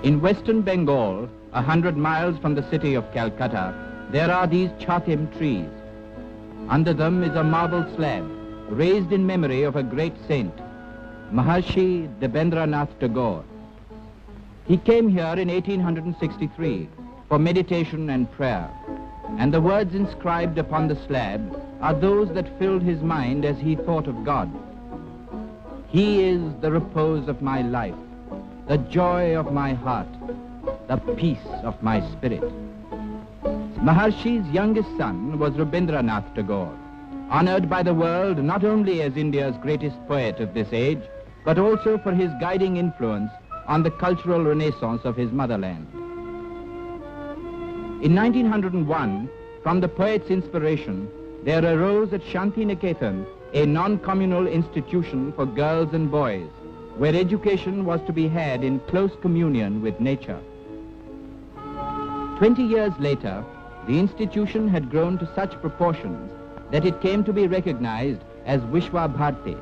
In western Bengal, 100 miles from the city of Calcutta, there are these chatim trees. Under them is a marble slab, raised in memory of a great saint, Maharshi Debendranath Tagore. He came here in 1863 for meditation and prayer, and the words inscribed upon the slab are those that filled his mind as he thought of God. He is the repose of my life, the joy of my heart, the peace of my spirit. Maharshi's youngest son was Rabindranath Tagore, honored by the world not only as India's greatest poet of this age, but also for his guiding influence on the cultural renaissance of his motherland. In 1901, from the poet's inspiration, there arose at Santiniketan a non-communal institution for girls and boys, where education was to be had in close communion with nature. 20 years later, the institution had grown to such proportions that it came to be recognized as Vishwa Bharati,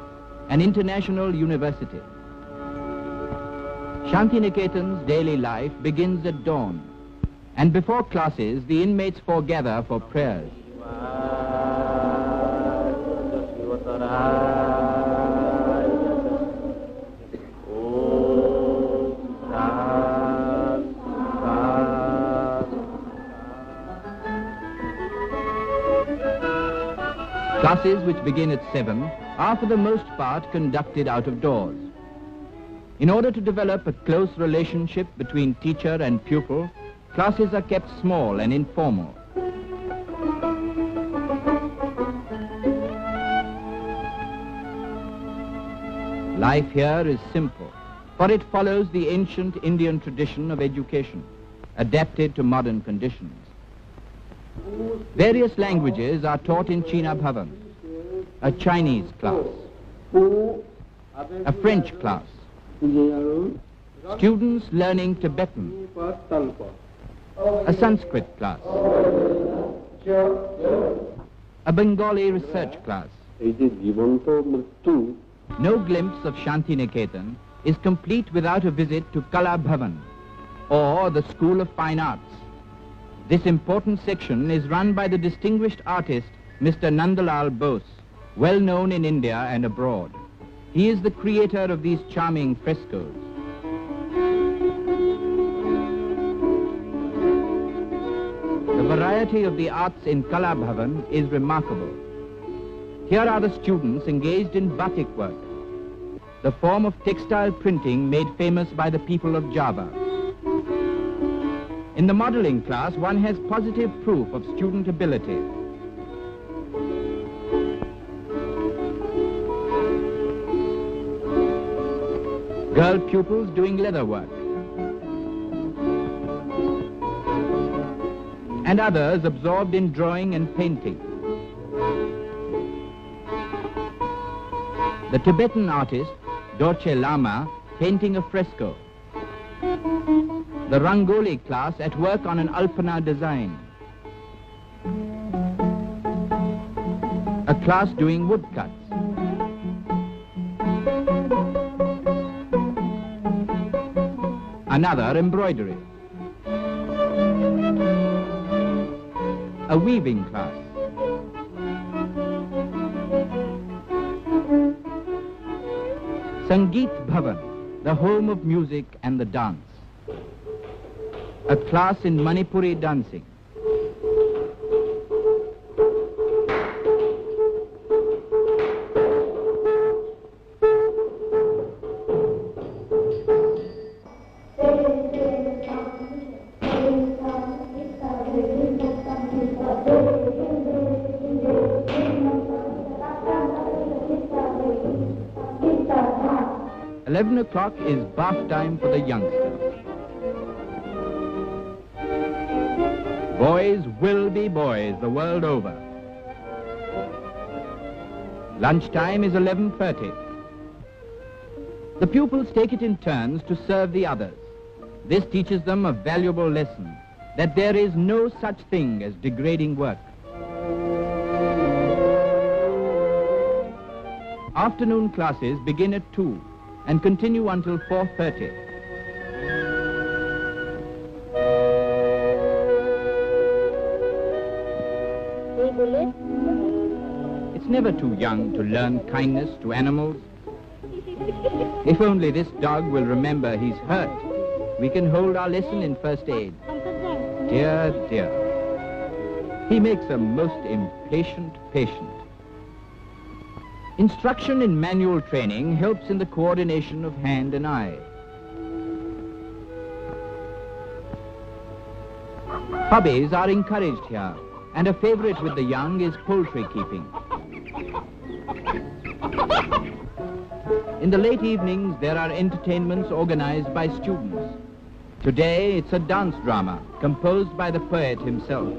an international university. Santiniketan's daily life begins at dawn, and before classes, the inmates foregather for prayers. Classes, which begin at 7, are for the most part conducted out of doors. In order to develop a close relationship between teacher and pupil, classes are kept small and informal. Life here is simple, for it follows the ancient Indian tradition of education, adapted to modern conditions. Various languages are taught in China Bhavan, a Chinese class, a French class, students learning Tibetan, a Sanskrit class, a Bengali research class. No glimpse of Santiniketan is complete without a visit to Kala Bhavan, or the School of Fine Arts. This important section is run by the distinguished artist Mr. Nandalal Bose, well known in India and abroad. He is the creator of these charming frescoes. The variety of the arts in Kala Bhavan is remarkable. Here are the students engaged in batik work, the form of textile printing made famous by the people of Java. In the modeling class, one has positive proof of student ability. Girl pupils doing leather work, and others absorbed in drawing and painting. The Tibetan artist, Dorche Lama, painting a fresco. The Rangoli class at work on an Alpana design. A class doing woodcuts. Another embroidery. A weaving class. Sangeet Bhavan, the home of music and the dance. A class in Manipuri dancing. O'clock is bath time for the youngsters. Boys will be boys the world over. Lunchtime is 11:30. The pupils take it in turns to serve the others. This teaches them a valuable lesson, that there is no such thing as degrading work. Afternoon classes begin at 2 and continue until 4:30. It's never too young to learn kindness to animals. If only this dog will remember he's hurt, we can hold our lesson in first aid. Dear, dear. He makes a most impatient patient. Instruction in manual training helps in the coordination of hand and eye. Hobbies are encouraged here, and a favorite with the young is poultry keeping. In the late evenings, there are entertainments organized by students. Today, it's a dance drama composed by the poet himself.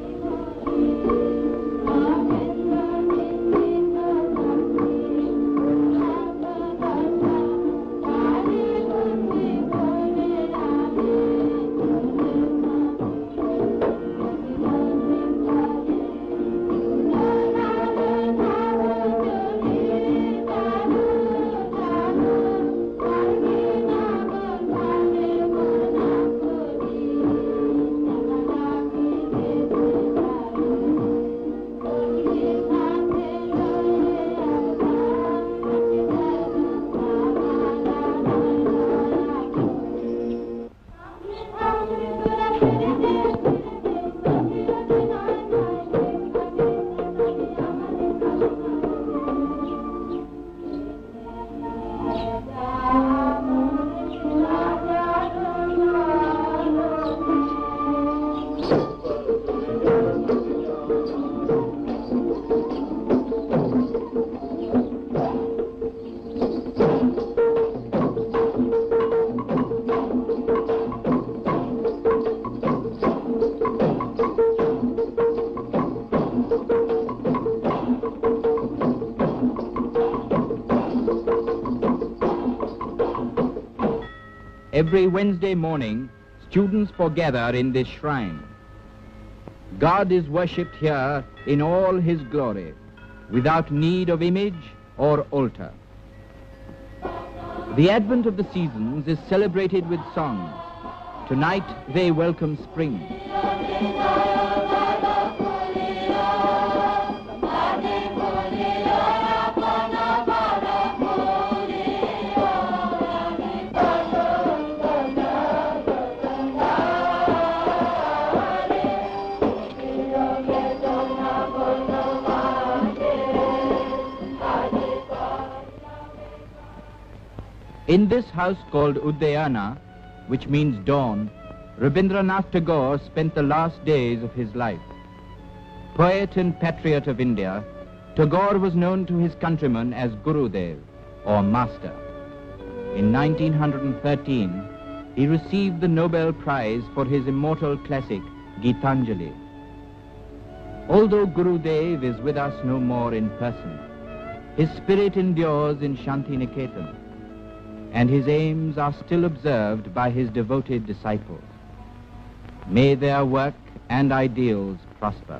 Every Wednesday morning, students foregather in this shrine. God is worshipped here in all his glory, without need of image or altar. The advent of the seasons is celebrated with songs. Tonight they welcome spring. In this house called Udayana, which means dawn, Rabindranath Tagore spent the last days of his life. Poet and patriot of India, Tagore was known to his countrymen as Gurudev, or Master. In 1913, he received the Nobel Prize for his immortal classic, Gitanjali. Although Gurudev is with us no more in person, his spirit endures in Santiniketan, and his aims are still observed by his devoted disciples. May their work and ideals prosper.